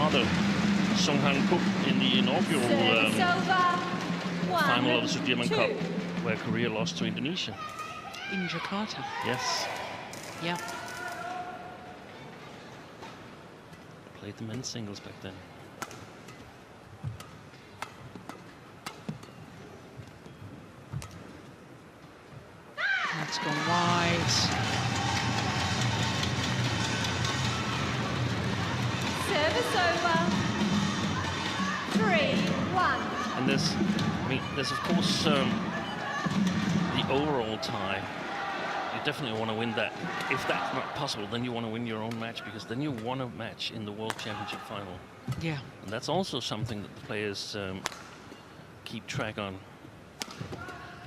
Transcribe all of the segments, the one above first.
father, Song Han-kuk, in the inaugural final of the Sudirman Cup, where Korea lost to Indonesia. In Jakarta. Yes. Yeah. Played the men's singles back then. That's gone wide. Service over. 3-1. And there's of course the overall tie. You definitely want to win that. If that's not possible, then you want to win your own match, because then you won a match in the World Championship final. Yeah. And that's also something that the players keep track on.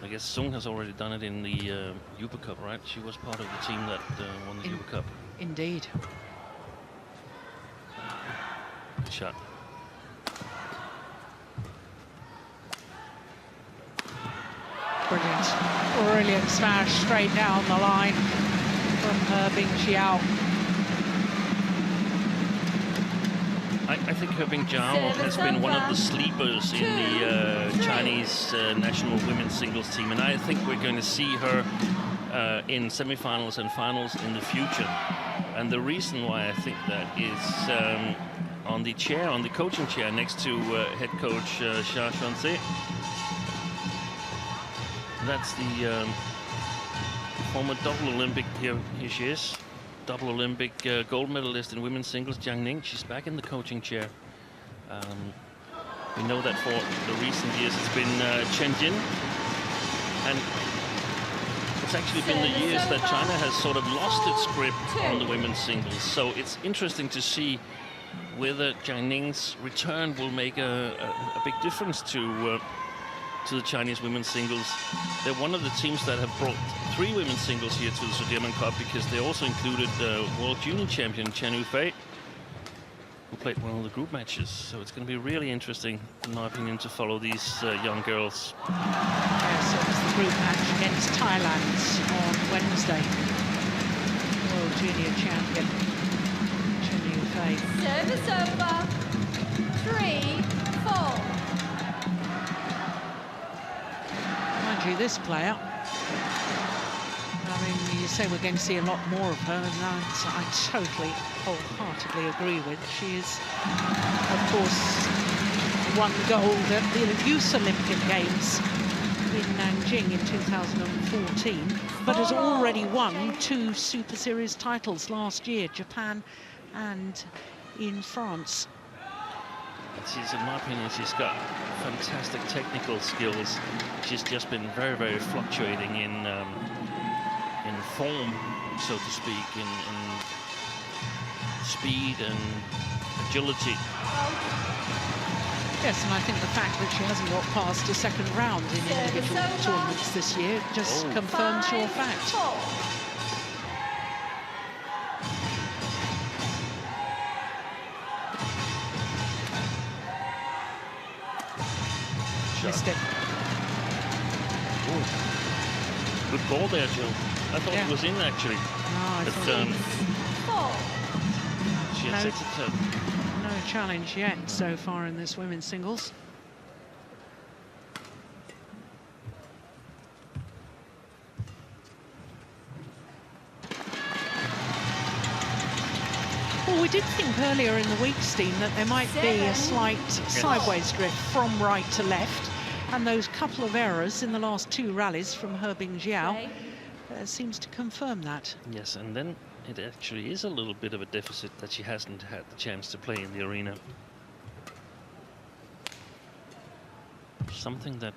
I guess Sung has already done it in the Uber Cup, right? She was part of the team that won the Uber Cup. Indeed. Good shot. Brilliant. Brilliant smash straight down the line from Bingjiao. I think Bingjiao has been one of the sleepers in the Chinese national women's singles team, and I think we're going to see her in semi-finals and finals in the future. And the reason why I think that is on the chair, on the coaching chair next to head coach Xia Xuanzi. That's the former double Olympic, here she is, double Olympic gold medalist in women's singles, Jiang Ning. She's back in the coaching chair. We know that for the recent years it's been Chen Jin, and it's actually been the years that China has sort of lost its grip on the women's singles. So it's interesting to see whether Jiang Ning's return will make a big difference to the Chinese women's singles. They're one of the teams that have brought 3 women's singles here to the Sudirman Cup, because they also included world junior champion Chen Yufei, who played one of the group matches. So it's going to be really interesting, in my opinion, to follow these young girls. Yes, it was the group match against Thailand on Wednesday. World junior champion Chen Yufei. Service over. 3-4. This player, I mean, you say we're going to see a lot more of her, and I totally, wholeheartedly agree with. She is, of course, won gold at the Youth Olympic Games in Nanjing in 2014, but has already won 2 Super Series titles last year, Japan and in France. She's, in my opinion, she's got fantastic technical skills. She's just been very, very fluctuating in form, so to speak, in speed and agility. Yes, and I think the fact that she hasn't got past a second round in individual tournaments this year just confirms your fact. Missed it. Ooh. Good ball there, Jill. I thought it was in, actually. No, she has exited. No challenge yet so far in this women's singles. Well, we did think earlier in the week, Steen, that there might be a slight sideways drift from right to left, and those couple of errors in the last 2 rallies from Bingjiao seems to confirm that. Yes, and then it actually is a little bit of a deficit that she hasn't had the chance to play in the arena. Something that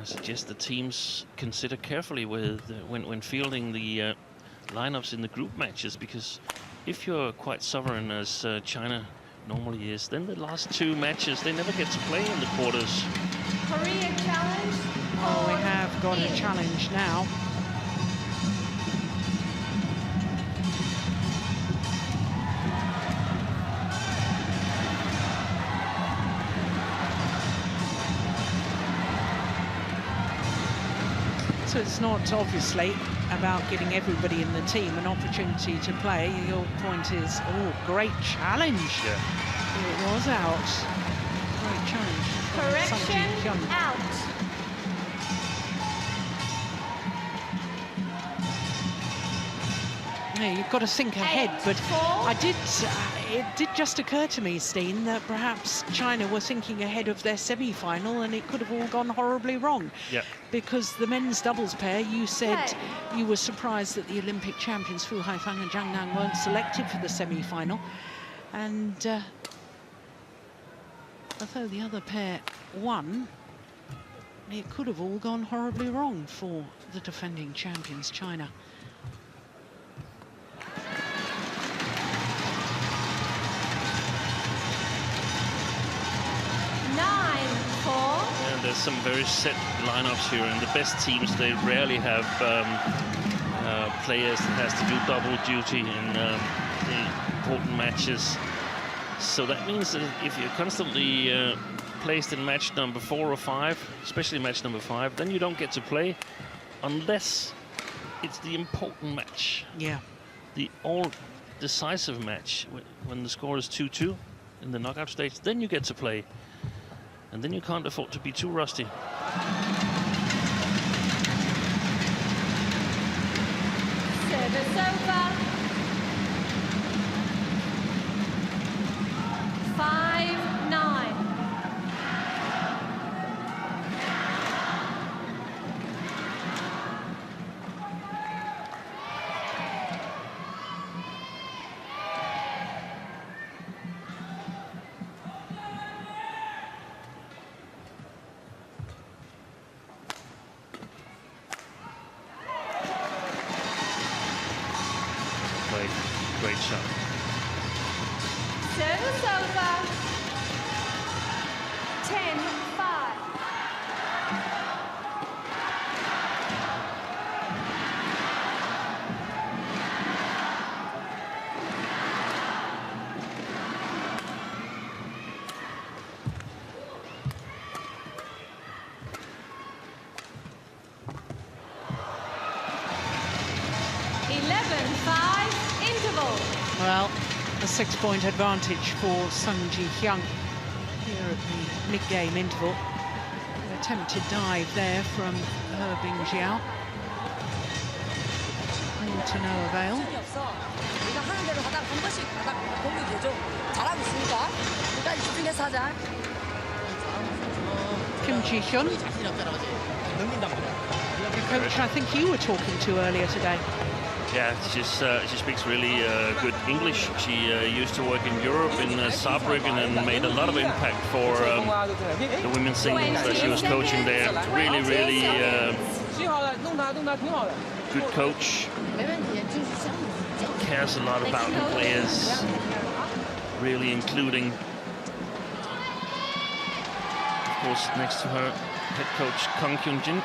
I suggest the teams consider carefully with when fielding the lineups in the group matches, because if you're quite sovereign as China normally is, then the last 2 matches they never get to play in the quarters. Korea challenge. Oh, we have got a challenge now. So it's not obviously about getting everybody in the team an opportunity to play. Your point is, oh, great challenge. Yeah. It was out. Great challenge. Correction, Hyun. out. Yeah, you've got to think ahead, but it did just occur to me, Steen, that perhaps China were thinking ahead of their semi-final and it could have all gone horribly wrong. Yeah. Because the men's doubles pair, you said you were surprised that the Olympic champions Fu Haifang and Zhang Nan weren't selected for the semi-final. And although the other pair won, it could have all gone horribly wrong for the defending champions, China. And there's some very set lineups here, and the best teams, they rarely have players that has to do double duty in important matches. So that means that if you're constantly placed in match number 4 or 5, especially match number 5, then you don't get to play unless it's the important match. Yeah. The all-decisive match, when the score is 2-2 in the knockout stage, then you get to play. And then you can't afford to be too rusty. Service over. 5-9. Great shot. Service over. 10-5. Well, a 6-point advantage for Sung Ji-hyun here at the mid-game interval. An attempted dive there from Bingjiao. All to no avail. Kim Ji-hyun, the coach I think you were talking to earlier today. Yeah, she speaks really good English. She used to work in Europe, in Saarbrücken, and made a lot of impact for the women's singles that she was coaching there. Really, really good coach. Cares a lot about the players, really including, of course, next to her, head coach Kang Kyung-jin.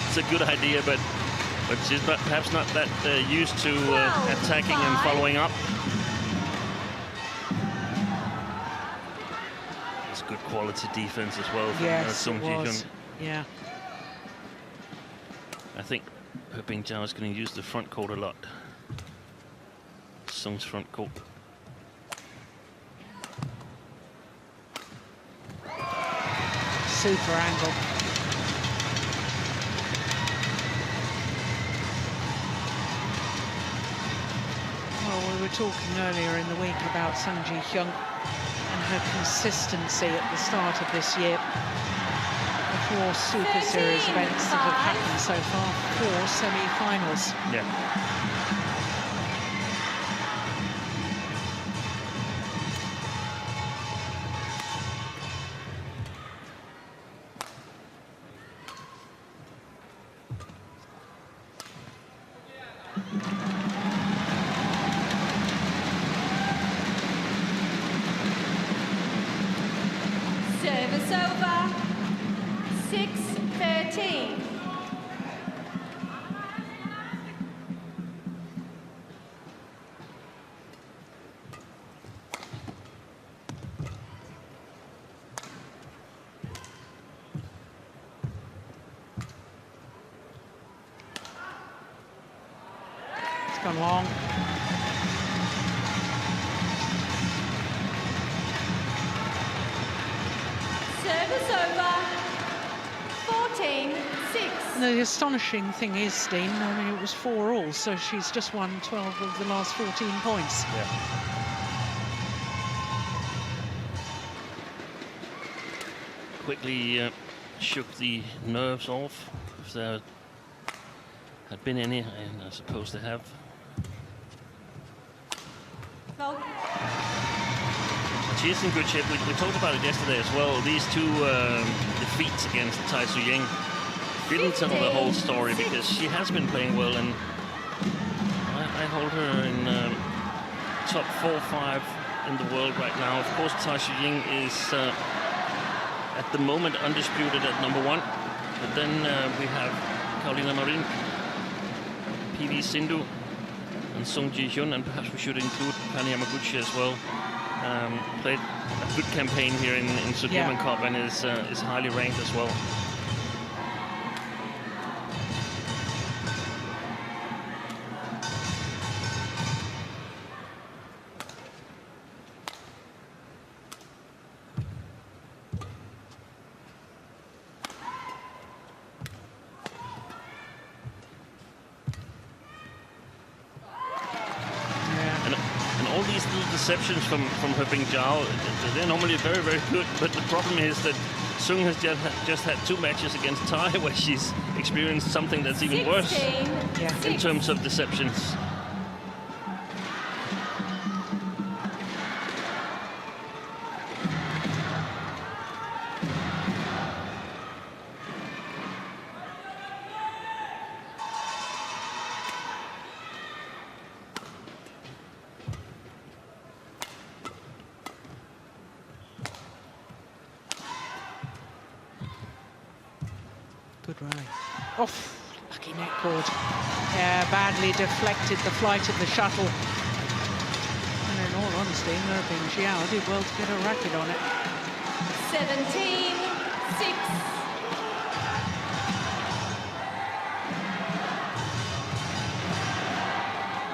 It's a good idea, but she's perhaps not that used to attacking and following up. It's good quality defense as well from Sung Ji-hyun. Yeah. I think Bingjiao is going to use the front court a lot. Sung's front court. Super angle. Well, we were talking earlier in the week about Sung Ji-hyun and her consistency at the start of this year. The 4 Super Series events that have happened so far, 4 semi-finals. Yeah. Service over. 6-13. It's gone long. Service over. 14-6. The astonishing thing is, Steen, I mean, it was 4-all, so she's just won 12 of the last 14 points. Yeah. Quickly shook the nerves off, if there had been any, and I suppose they have. Well, She is in good shape. We talked about it yesterday as well. These two defeats against Tai Tzu Ying didn't tell the whole story, because she has been playing well, and I hold her in top 4 or 5 in the world right now. Of course, Tai Tzu Ying is at the moment undisputed at number 1, but then we have Carolina Marin, PV Sindhu, and Sung Ji Hyun, and perhaps we should include Pani Yamaguchi as well. Played a good campaign here in Sudirman Cup, and is highly ranked as well. Deceptions from her Bingjiao, they're normally very, very good, but the problem is that Sung has just had 2 matches against Tai where she's experienced something that's even worse in terms of deceptions. Good rally. Off. Lucky net cord. Yeah, badly deflected the flight of the shuttle. And in all honesty, Bingjiao did well to get a racket on it. 17-6.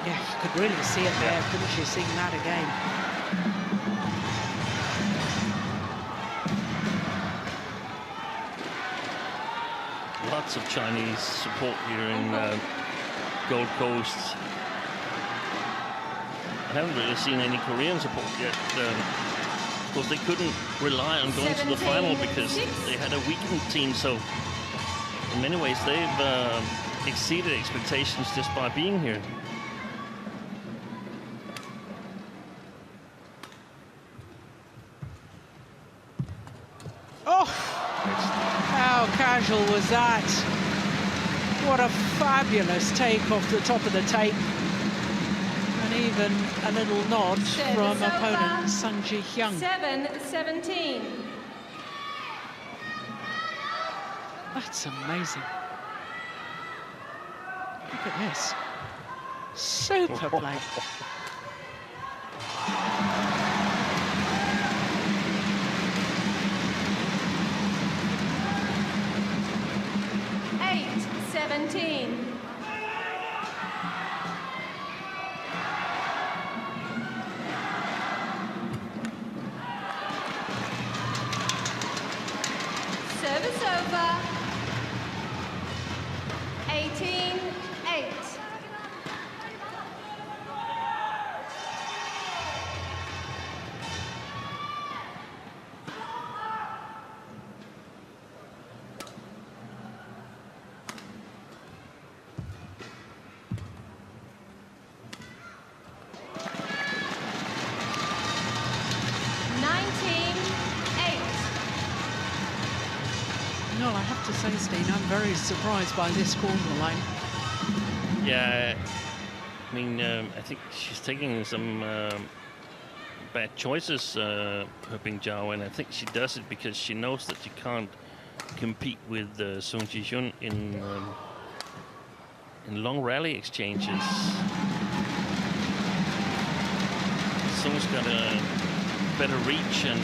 Yeah, you could really see it there, couldn't you, seeing that again? Lots of Chinese support here in Gold Coast. I haven't really seen any Korean support yet. Of course, they couldn't rely on going to the final because they had a weakened team. So, in many ways, they've exceeded expectations just by being here. How casual was that? What a fabulous take off the top of the tape. And even a little nod from opponent Sung Ji Hyun. 7-17. That's amazing. Look at this. Super play. Service over. 18-8. No, I have to say, Steen, I'm very surprised by this corner line. Yeah, I mean, I think she's taking some bad choices, her Bingjiao, and I think she does it because she knows that she can't compete with Hyun in long rally exchanges. Sung's got a better reach, and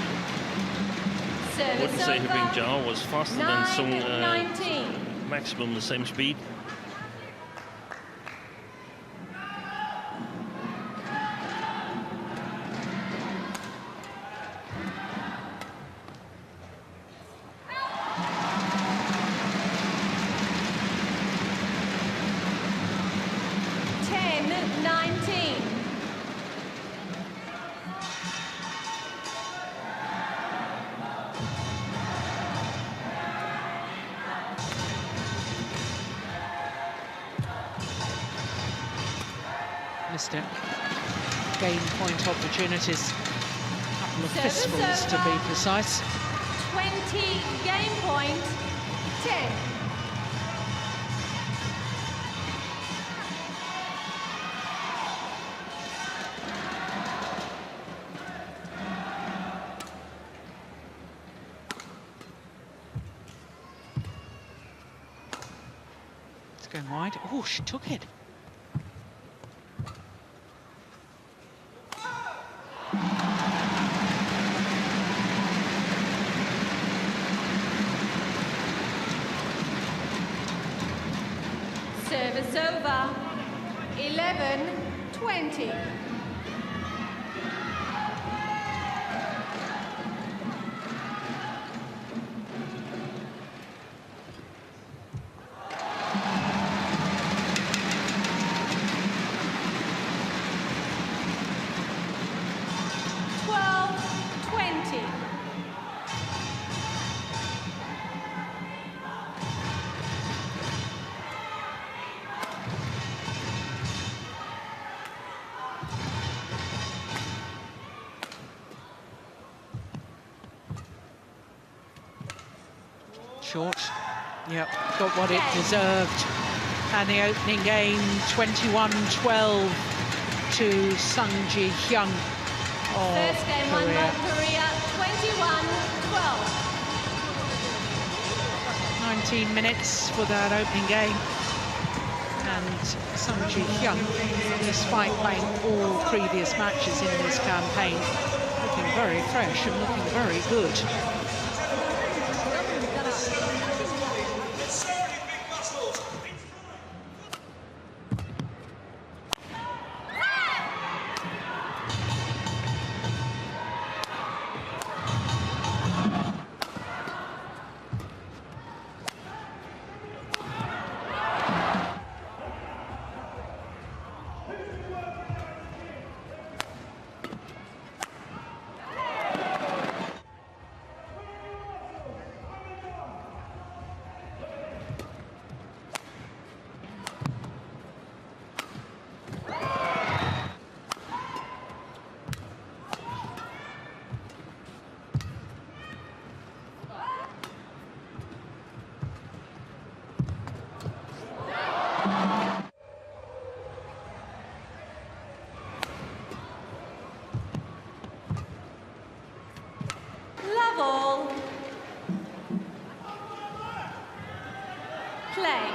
I wouldn't say her Bingjiao was faster than Sung, maximum the same speed. Missed it. Game point opportunities. A couple of fistfuls to be precise. 20 game point, 10. It's going wide. Oh, she took it. Service over, 11-20. Short. Yep, got what it deserved. And the opening game, 21-12 to Hyun of First game won by Korea, 21-12. 19 minutes for that opening game. And Hyun, despite playing all previous matches in this campaign, looking very fresh and looking very good. Level. Play.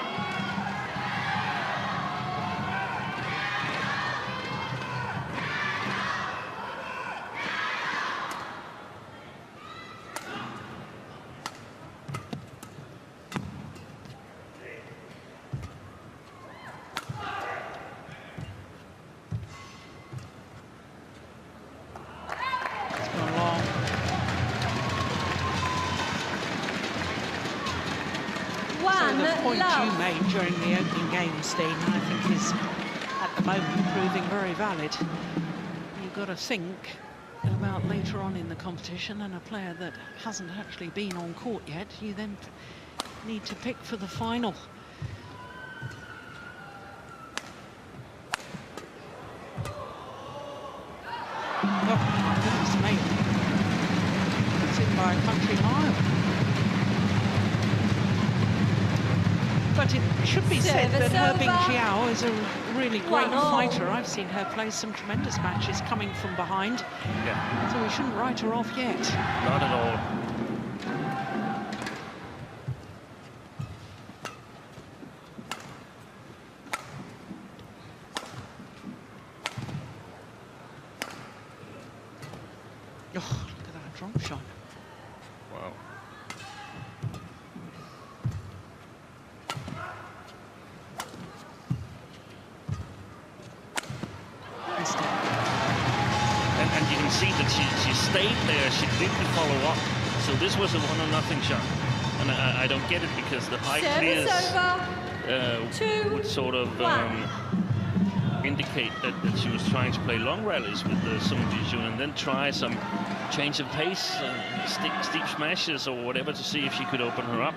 You made during the opening game, Steen, I think is at the moment proving very valid. You've got to think about later on in the competition, and a player that hasn't actually been on court yet, you then need to pick for the final. Oh, my goodness me. It's in by a country mile. But it should be said that her Service over. Bingjiao is a really great 1-all. fighter. I've seen her play some tremendous matches coming from behind. Yeah, So we shouldn't write her off yet. not at all. Oh, look at that drop shot. Wow. Missed it. And you can see that she stayed there. She didn't follow up. So this was a 1-0 shot. And I don't get it because the high clears Service over. 2-1. would sort of indicate that she was trying to play long rallies with Sung Ji-hyun and then try some change of pace, steep smashes or whatever to see if she could open her up.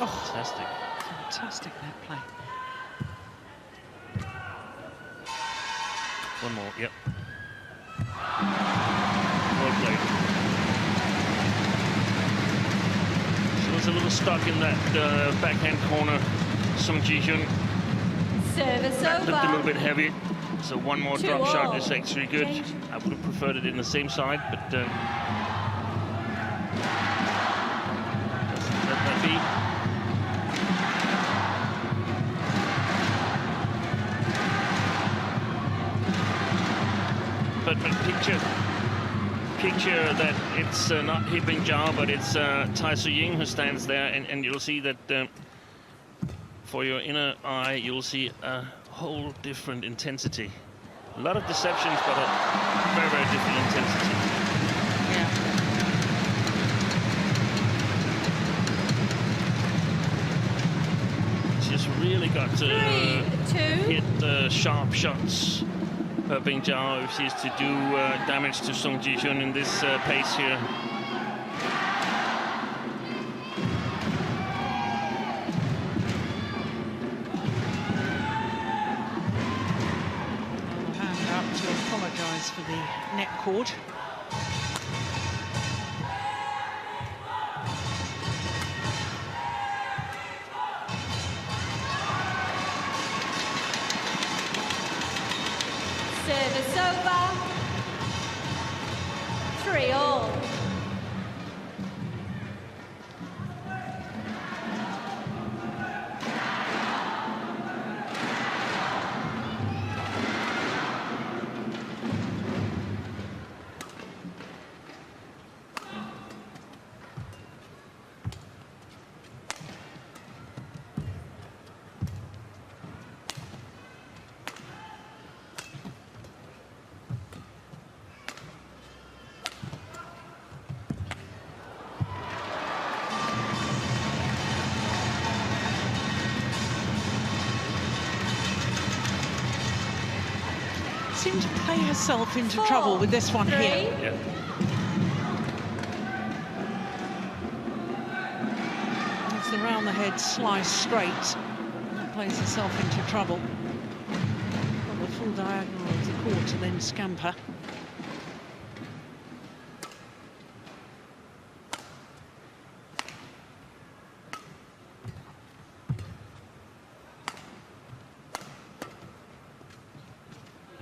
Oh, Fantastic. fantastic net play. One more, yep. Well played. She was a little stuck in that backhand corner. Sung Ji-hyun Service looked a little over. bit heavy. So one more drop 2-all. shot is actually good. Change. I would have preferred it in the same side, but let that be. But picture that it's not He Bingjiao, but it's Tai Su-ying who stands there, and you'll see that for your inner eye, you'll see a whole different intensity. A lot of deceptions, but a very, very different intensity. Yeah. She's really got to 3-2. hit the sharp shots. Bingjiao, if she's to do damage to Sung Ji-hyun in this pace here. I'll hand up to apologise for the net cord. Service over. 3-all. Seemed to play herself into trouble with this one 4-3. here. Yeah. It's the round the head slice straight. Plays herself into trouble. Got the full diagonal of the court to then scamper.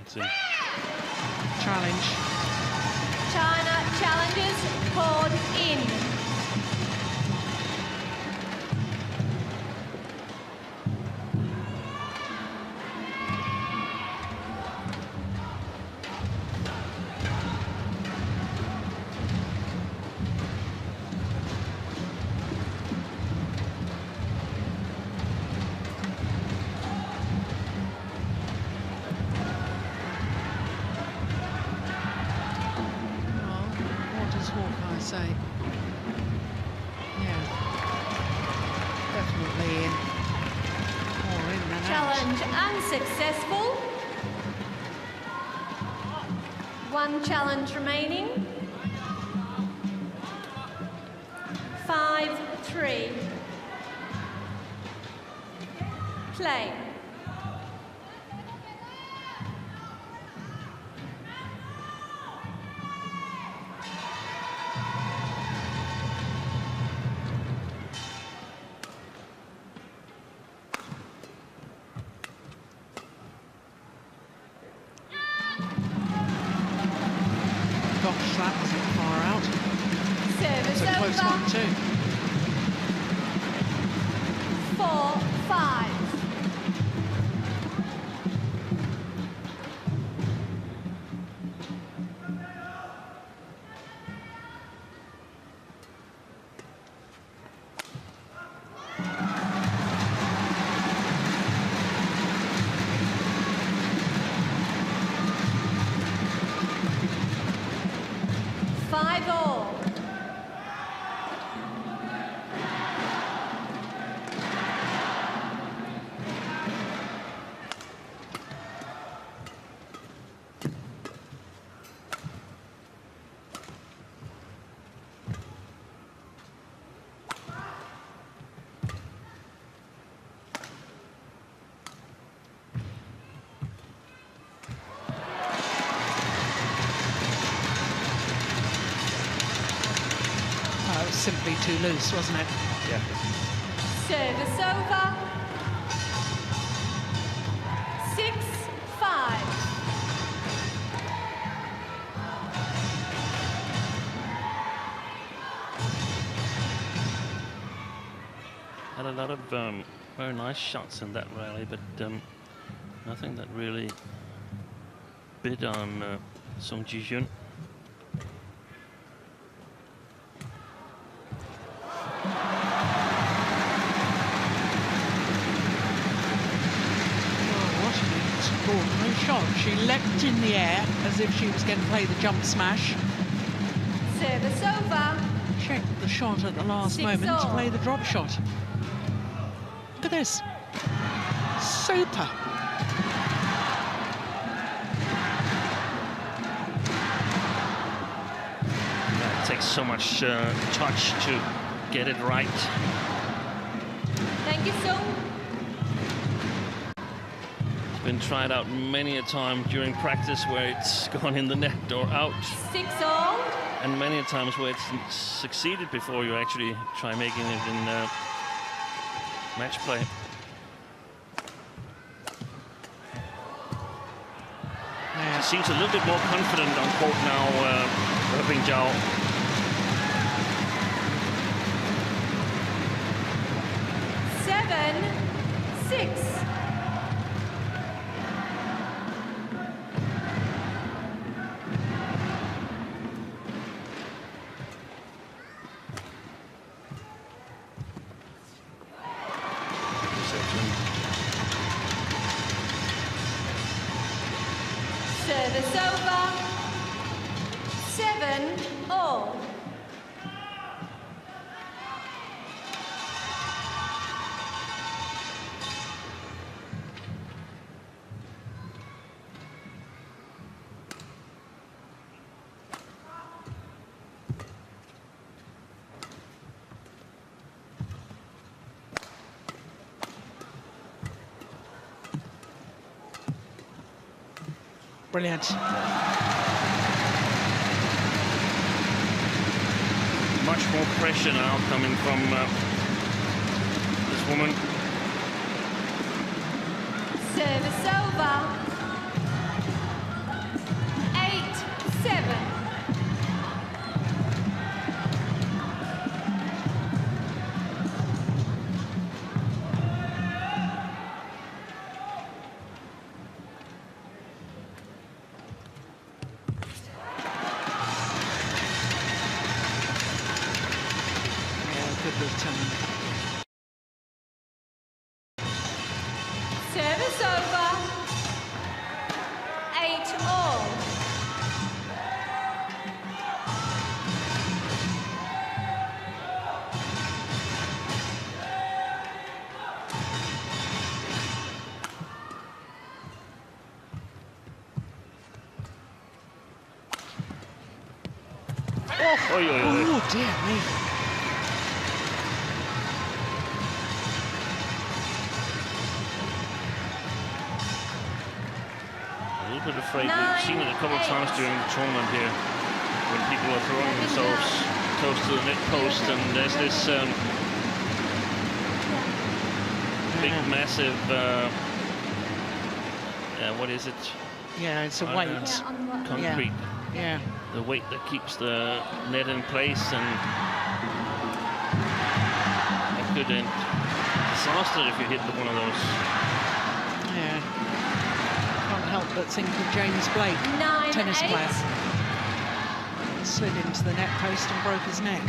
It's in. Challenge. China challenges poured in. Hawkeye say? Yeah, definitely in. More in than out. Challenge unsuccessful. One challenge remaining. 5-3. Play. close one too. 4-5. Simply too loose, wasn't it? Yeah. Service over. 6-5. Had a lot of very nice shots in that rally, but nothing that really bid on Sung Ji-hyun. Extraordinary shot. She leapt in the air as if she was going to play the jump smash. Service over. Checked the shot at the last moment to play the drop shot. Look at this. Super. It takes so much touch to get it right. Thank you, Sung. Been tried out many a time during practice where it's gone in the net or out, 6-all. and many a times where it's succeeded before you actually try making it in match play. Yeah. She seems a little bit more confident on court now, Bingjiao. 7-6. Service over. 7-all. Brilliant. Much more pressure now coming from this woman. Service over. 8-7. Service over. 8-all. Oh, Oh, dear me. A little bit afraid. We've seen it a couple of times during the tournament here when people are throwing themselves close to the net post, and there's this big, massive, what is it? Yeah, it's a weight. Concrete. Yeah. The weight that keeps the net in place, and could end disaster if you hit one of those. Yeah. Can't help but think of James Blake, tennis player. Slid into the net post and broke his neck.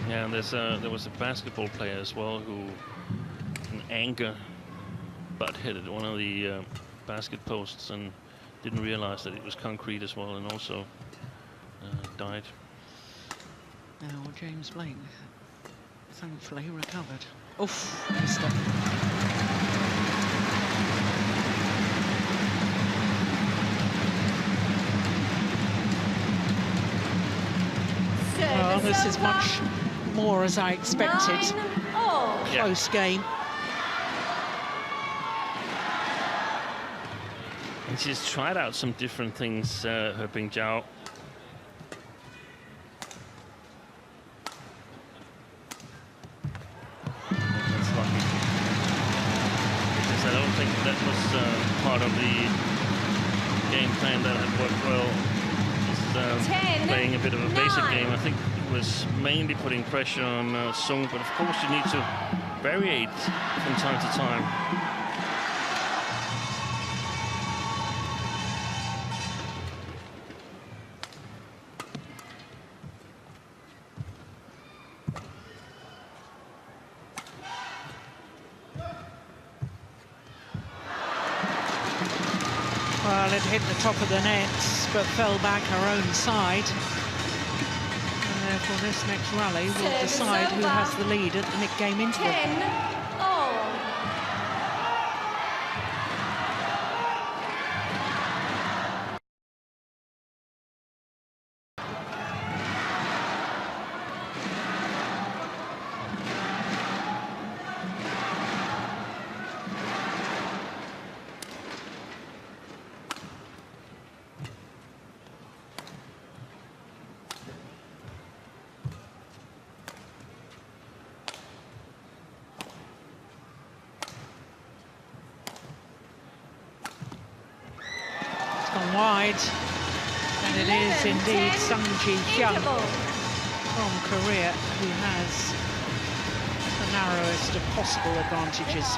Yeah, and there was a basketball player as well who, in anger, butt-headed one of the basket posts and didn't realize that it was concrete as well, and also died. Now James Blake, thankfully, recovered. Oof, missed it. Well, this is much more as I expected. 9-all. Close game. And she's tried out some different things, her Bingjiao. That's lucky. Because I don't think that was part of the game plan that had worked well. Just playing a bit of a basic game. I think it was mainly putting pressure on Sung, but of course you need to variate from time to time. Well, it hit the top of the net, but fell back her own side. And therefore, this next rally will decide who has the lead at the mid-game interval. 10-all. Gone wide, and it is indeed Sung Ji-hyun from Korea who has the narrowest of possible advantages.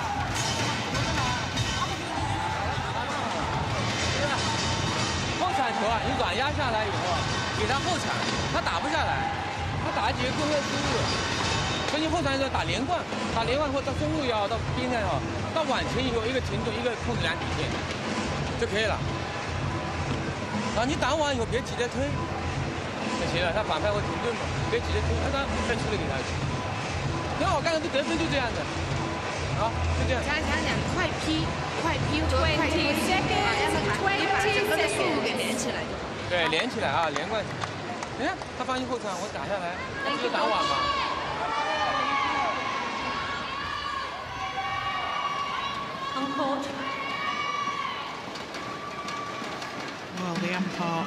Well, the umpire,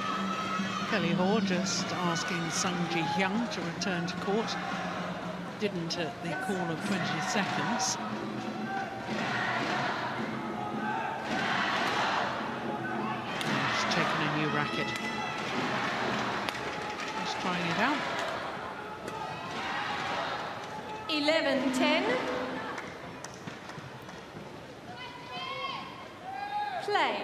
Kelly Hoare, just asking Sung Ji-hyun to return to court. Didn't at the call of 20 seconds. She's taken a new racket. Just trying it out. 11-10. Play.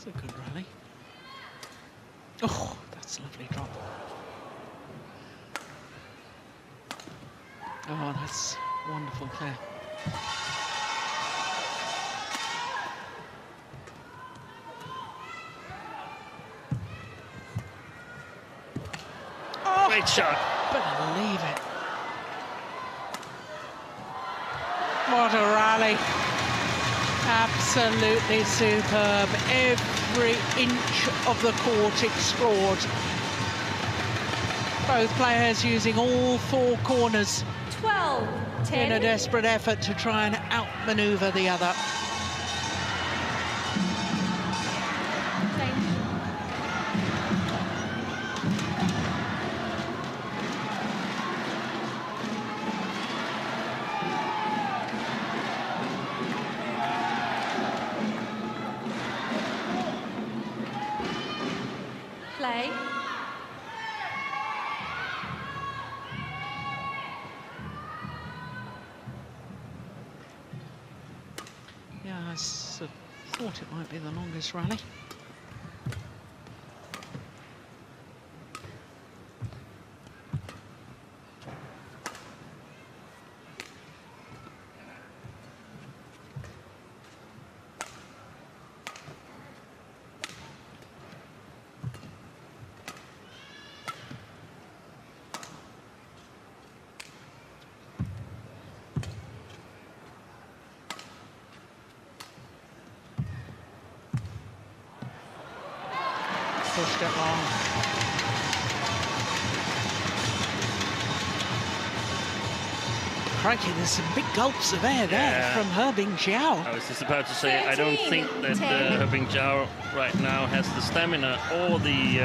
That's a good rally. Oh, that's a lovely drop. Oh, that's wonderful, Claire. Oh, Great shot. Believe it. What a rally. Absolutely superb. Every inch of the court explored. Both players using all four corners 12-10. in a desperate effort to try and outmaneuver the other. Play. Yeah, I sort of thought it might be the longest rally. Pushed it long. Crikey, there's some big gulps of air there from Bingjiao. I was just about to say, I don't think that Bingjiao right now has the stamina or the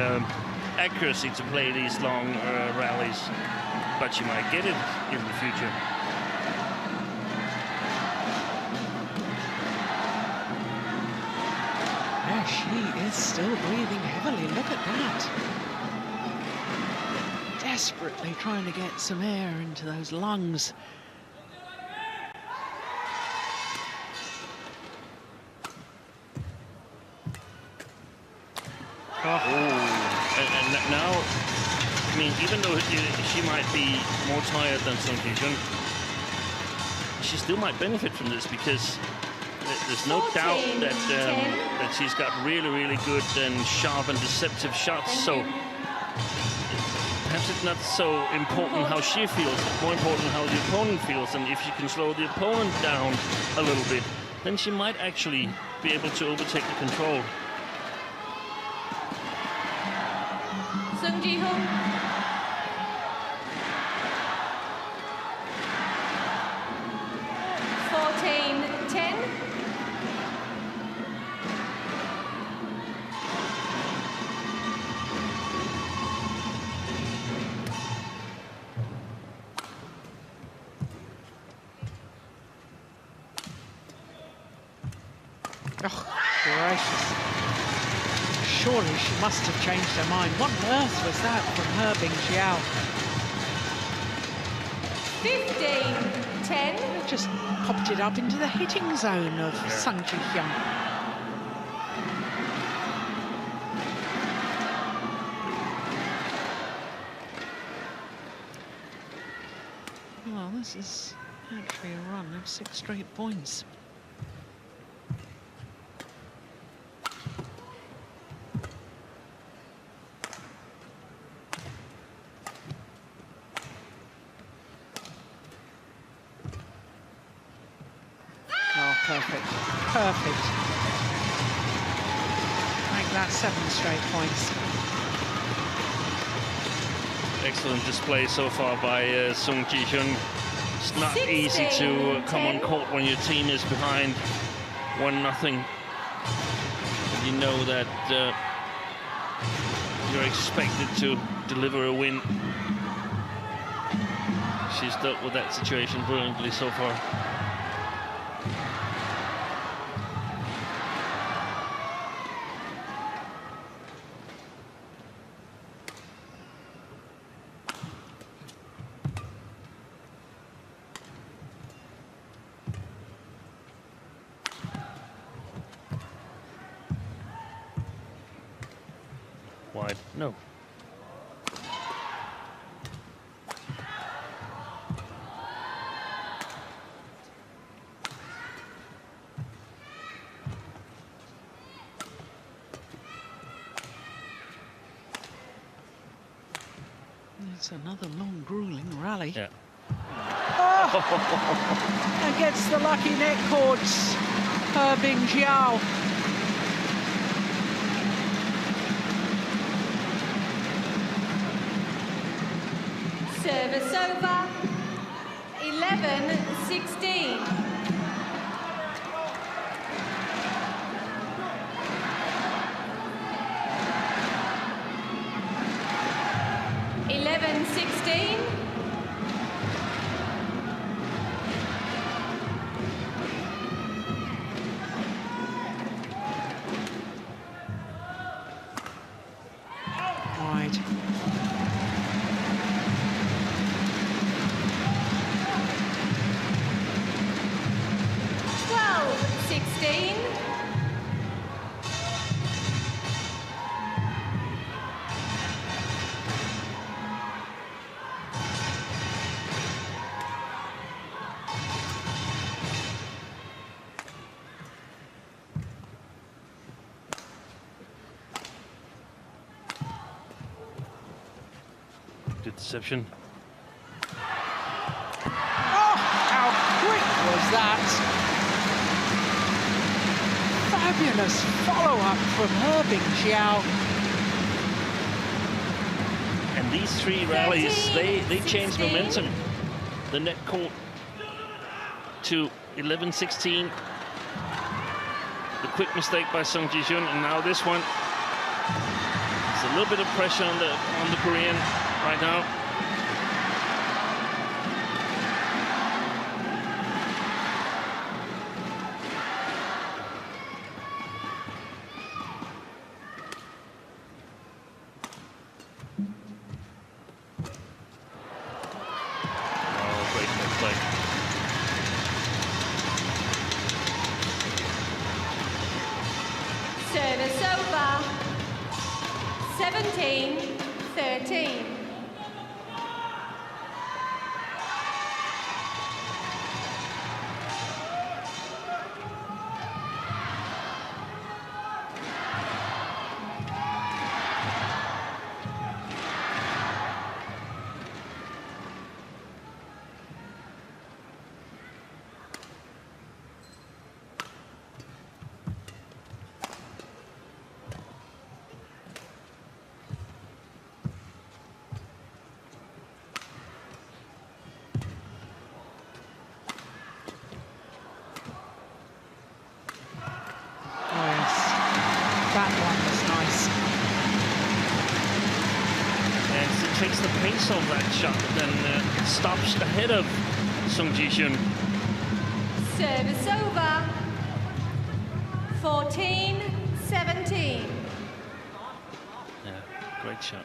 accuracy to play these long rallies, but she might get it in the future. She is still breathing heavily. Look at that. Desperately trying to get some air into those lungs. And now, I mean, even though she might be more tired than Sung Ji-hyun, she still might benefit from this, because there's no doubt that that she's got really, really good and sharp and deceptive shots. So perhaps it's not so important how she feels, it's more important how the opponent feels. And if she can slow the opponent down a little bit, then she might actually be able to overtake the control. Sung Ji-hyun. Oh, gracious. Surely she must have changed her mind. What on earth was that from Bingjiao? 15-10. Just popped it up into the hitting zone of Sung Ji-hyun. Well, this is actually a run of 6 straight points. Perfect, perfect. Make that 7 straight points. Excellent display so far by Sung Ji-hyun. It's not easy to come on court when your team is behind 1-0. You know that you're expected to deliver a win. She's dealt with that situation brilliantly so far. Wide, no. It's another long, grueling rally. Yeah. Oh! And gets the lucky net cords, Bingjiao. Service over. 11-16. 11-16. Wide. 12-16. Good deception. Oh, how quick was that? Fabulous follow-up from her Bingjiao. And these three rallies, 13, they change 16. momentum. The net court to 11-16. The quick mistake by Sung Ji-hyun, and now this one. There's a little bit of pressure on the Korean right now. Oh, great net play. Service over. 17-13. That one was nice. And it takes the pace of that shot, then it stops ahead of Sung Ji-hyun. Service over. 14-17. Yeah, great shot.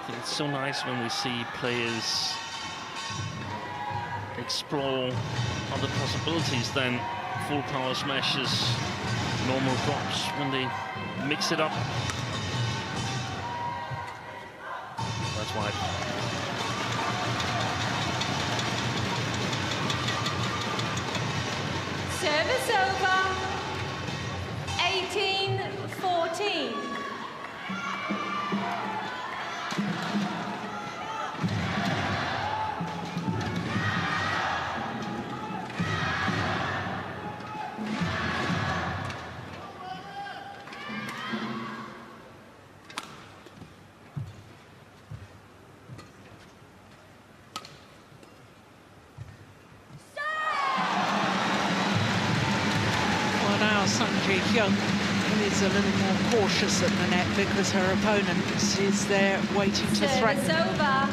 I think it's so nice when we see players explore other possibilities than full power smashes, normal drops, when they mix it up. That's why. Service over. 18-14. Sung Ji-hyun is a little more cautious at the net because her opponent is there waiting to threaten. Service over.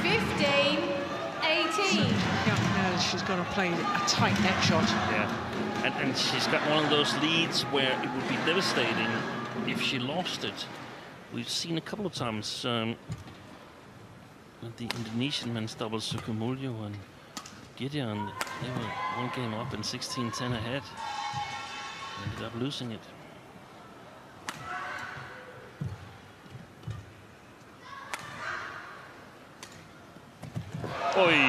15-18. Hyun knows she's got to play a tight net shot. Yeah, and she's got one of those leads where it would be devastating if she lost it. We've seen a couple of times with the Indonesian men's doubles, Sukamuljo and Gideon. They were one game up and 16-10 ahead. Ended up losing it. Oi!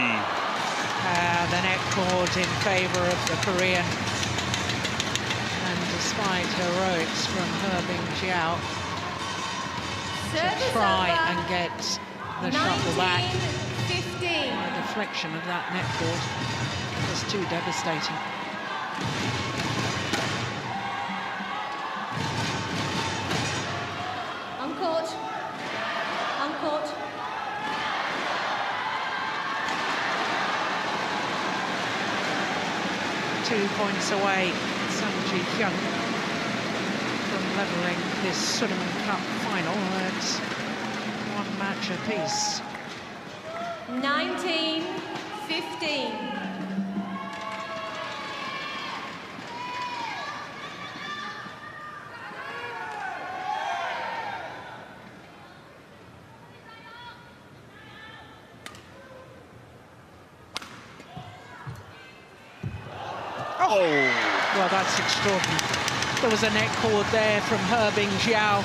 The net cord in favour of the Korean. And despite heroics from her Bingjiao to try and get the shuttle back, 19-15. the deflection of that net cord was too devastating. Uncourt. Uncourt. 2 points away, Sun Ji-hyun, from levelling this Sudirman Cup final at 1 match apiece. 19-15. Oh, well, that's extraordinary. There was a net cord there from Bingjiao,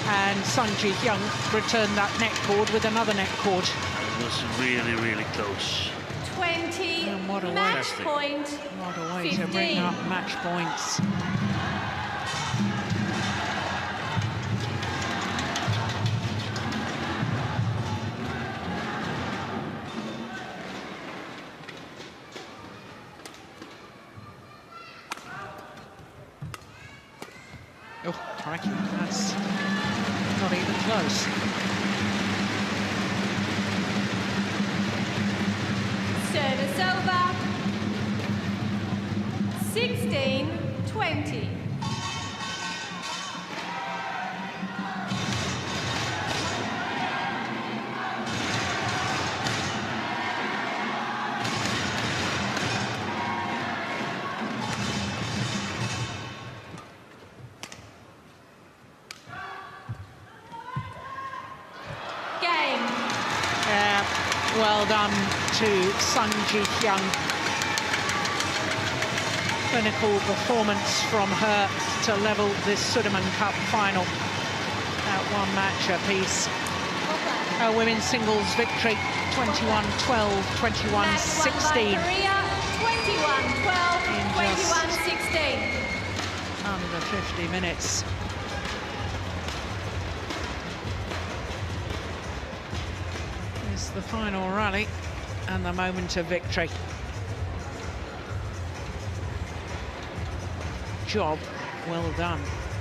and Sun Ji-hyun returned that net cord with another net cord. It was really, really close. 20 And what a match way. point. What a way 15. to bring up match points. Oh, crikey, that's not even close. Service over. 16-20. Game. Well done to Sun Ji-hyun. Clinical performance from her to level this Sudirman Cup final at 1 match apiece. A women's singles victory, 21-12, 21-16. Korea, 21-12, In just 21-16. under 50 minutes. Is the final rally and the moment of victory. Job well done.